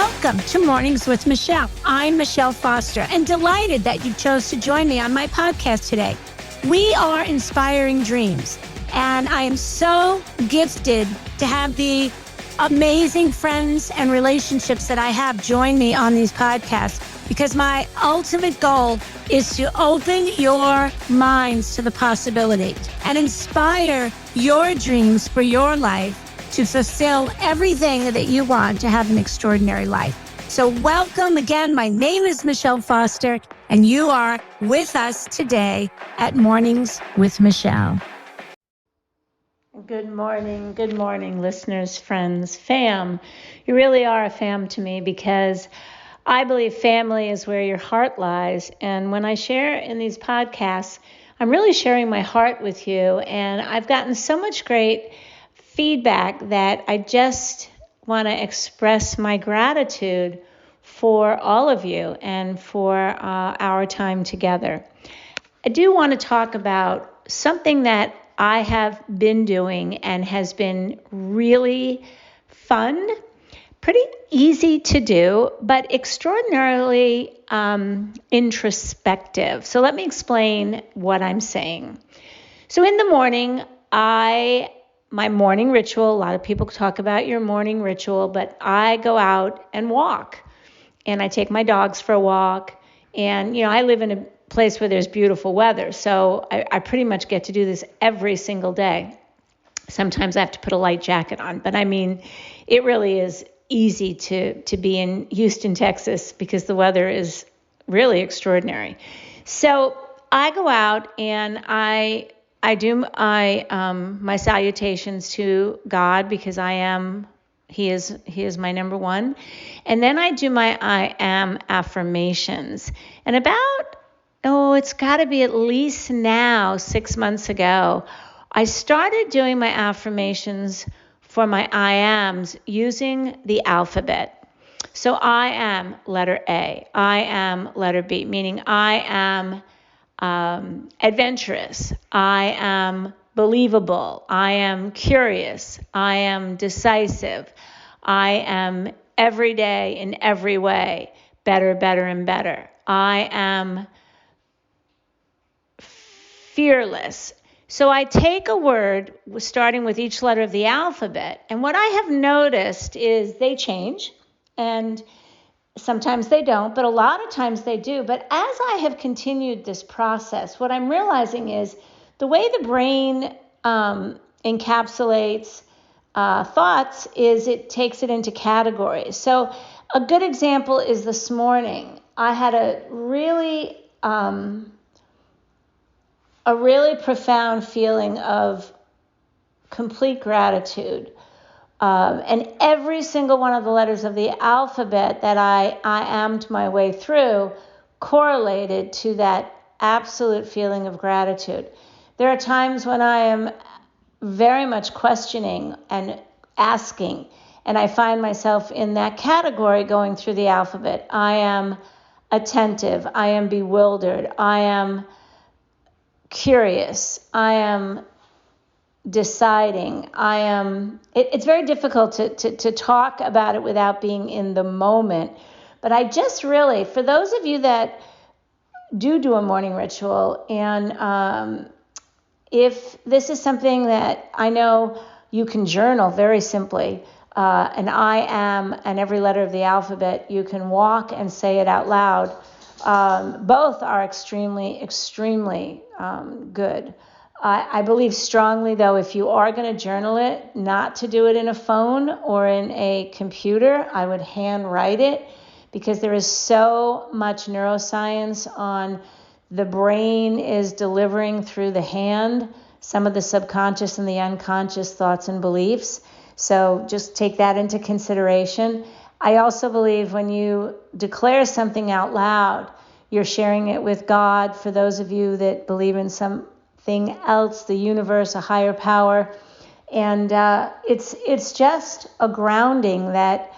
Welcome to Mornings with Michelle. I'm Michelle Foster and delighted that you chose to join me on my podcast today. We are inspiring dreams, and I am so gifted to have the amazing friends and relationships that I have join me on these podcasts, because my ultimate goal is to open your minds to the possibilities and inspire your dreams for your life to fulfill everything that you want to have an extraordinary life. So welcome again. My name is Michelle Foster, and you are with us today at Mornings with Michelle. Good morning, listeners, friends, fam. You really are a fam to me, because I believe family is where your heart lies. And when I share in these podcasts, I'm really sharing my heart with you. And I've gotten so much great feedback that I just want to express my gratitude for all of you and for our time together. I do want to talk about something that I have been doing and has been really fun, pretty easy to do, but extraordinarily introspective. So let me explain what I'm saying. So in the morning, my morning ritual, a lot of people talk about your morning ritual, but I go out and walk, and I take my dogs for a walk. And, I live in a place where there's beautiful weather, so I pretty much get to do this every single day. Sometimes I have to put a light jacket on, but it really is easy to be in Houston, Texas, because the weather is really extraordinary. So I go out and I do my salutations to God, because He is my number one. And then I do my I am affirmations. And it's got to be at least now 6 months ago, I started doing my affirmations for my I ams using the alphabet. So I am letter A, I am letter B, meaning I am adventurous, I am believable, I am curious, I am decisive, I am every day in every way better, better, and better. I am fearless. So I take a word starting with each letter of the alphabet, and what I have noticed is they change, and sometimes they don't, but a lot of times they do. But as I have continued this process, what I'm realizing is the way the brain encapsulates thoughts is it takes it into categories. So a good example is this morning. I had a really profound feeling of complete gratitude. And every single one of the letters of the alphabet that I ammed my way through correlated to that absolute feeling of gratitude. There are times when I am very much questioning and asking, and I find myself in that category going through the alphabet. I am attentive. I am bewildered. I am curious. I am deciding. It's very difficult to talk about it without being in the moment. But I just really, for those of you that do a morning ritual, and if this is something that I know you can journal very simply, and I am, and every letter of the alphabet, you can walk and say it out loud. Both are extremely, extremely good. I believe strongly, though, if you are going to journal it, not to do it in a phone or in a computer. I would handwrite it, because there is so much neuroscience on the brain is delivering through the hand some of the subconscious and the unconscious thoughts and beliefs. So just take that into consideration. I also believe when you declare something out loud, you're sharing it with God. For those of you that believe in something else, the universe, a higher power. And it's just a grounding that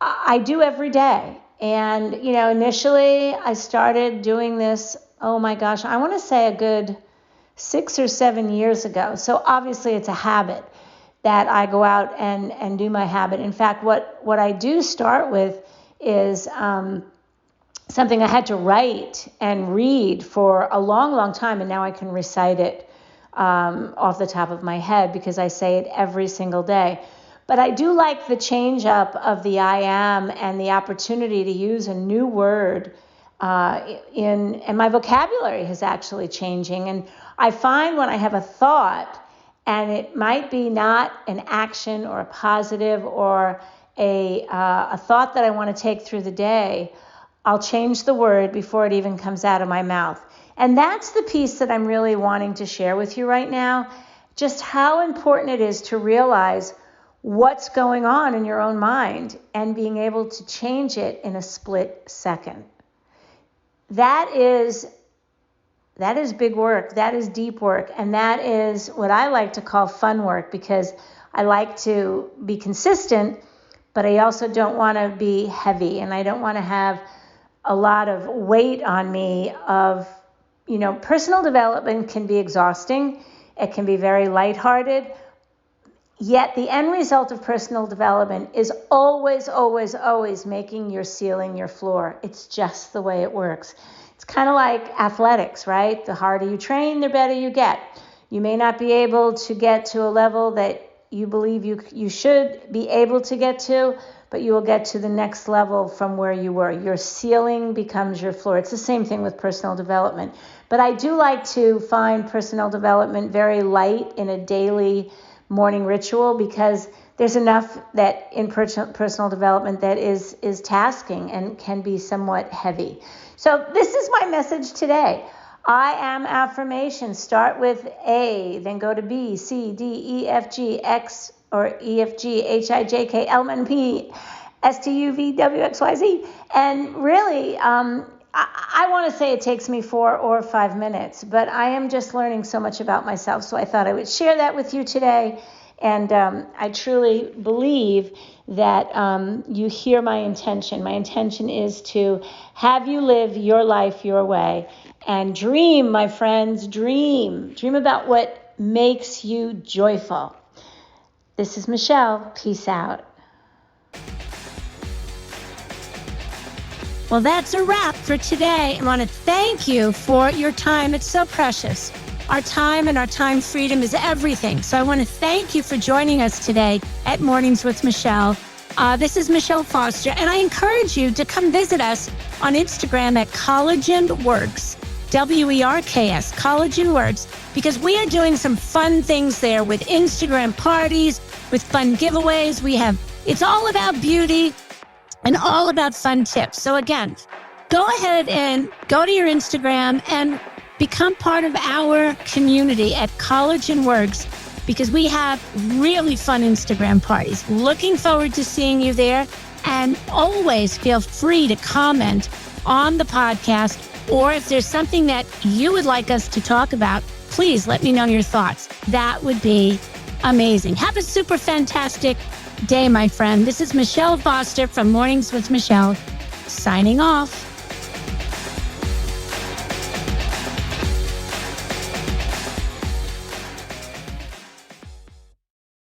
I do every day. And, initially I started doing this, oh my gosh, I want to say a good 6 or 7 years ago. So obviously it's a habit. that I go out and do my habit. In fact, what I do start with is something I had to write and read for a long, long time, and now I can recite it off the top of my head because I say it every single day. But I do like the change up of the I am and the opportunity to use a new word and my vocabulary is actually changing. And I find when I have a thought, and it might be not an action or a positive or a thought that I want to take through the day, I'll change the word before it even comes out of my mouth. And that's the piece that I'm really wanting to share with you right now, just how important it is to realize what's going on in your own mind and being able to change it in a split second. That is big work. That is deep work. And that is what I like to call fun work, because I like to be consistent, but I also don't want to be heavy, and I don't want to have a lot of weight on me of, personal development can be exhausting. It can be very lighthearted. Yet the end result of personal development is always, always, always making your ceiling your floor. It's just the way it works. It's kind of like athletics, right? The harder you train, the better you get. You may not be able to get to a level that you believe you should be able to get to, but you will get to the next level from where you were. Your ceiling becomes your floor. It's the same thing with personal development. But I do like to find personal development very light in a daily morning ritual, because there's enough that in personal development that is tasking and can be somewhat heavy. So this is my message today. I am affirmations. Start with A, then go to B, C, D, E, F, G, X, or E, F, G, H, I, J, K, L, M, N, P, S, T, U, V, W, X, Y, Z. And really, I want to say it takes me 4 or 5 minutes, but I am just learning so much about myself. So I thought I would share that with you today. And I truly believe that you hear my intention. My intention is to have you live your life your way. And dream, my friends, dream. Dream about what makes you joyful. This is Michelle. Peace out. Well, that's a wrap for today. I want to thank you for your time. It's so precious. Our time and our time freedom is everything. So I want to thank you for joining us today at Mornings with Michelle. This is Michelle Foster, and I encourage you to come visit us on Instagram at Collagen Works, WERKS, Collagen Works, because we are doing some fun things there with Instagram parties, with fun giveaways. It's all about beauty and all about fun tips. So again, go ahead and go to your Instagram and become part of our community at Collagen Works, because we have really fun Instagram parties. Looking forward to seeing you there. And always feel free to comment on the podcast, or if there's something that you would like us to talk about, please let me know your thoughts. That would be amazing. Have a super fantastic day, my friend. This is Michelle Foster from Mornings with Michelle, signing off.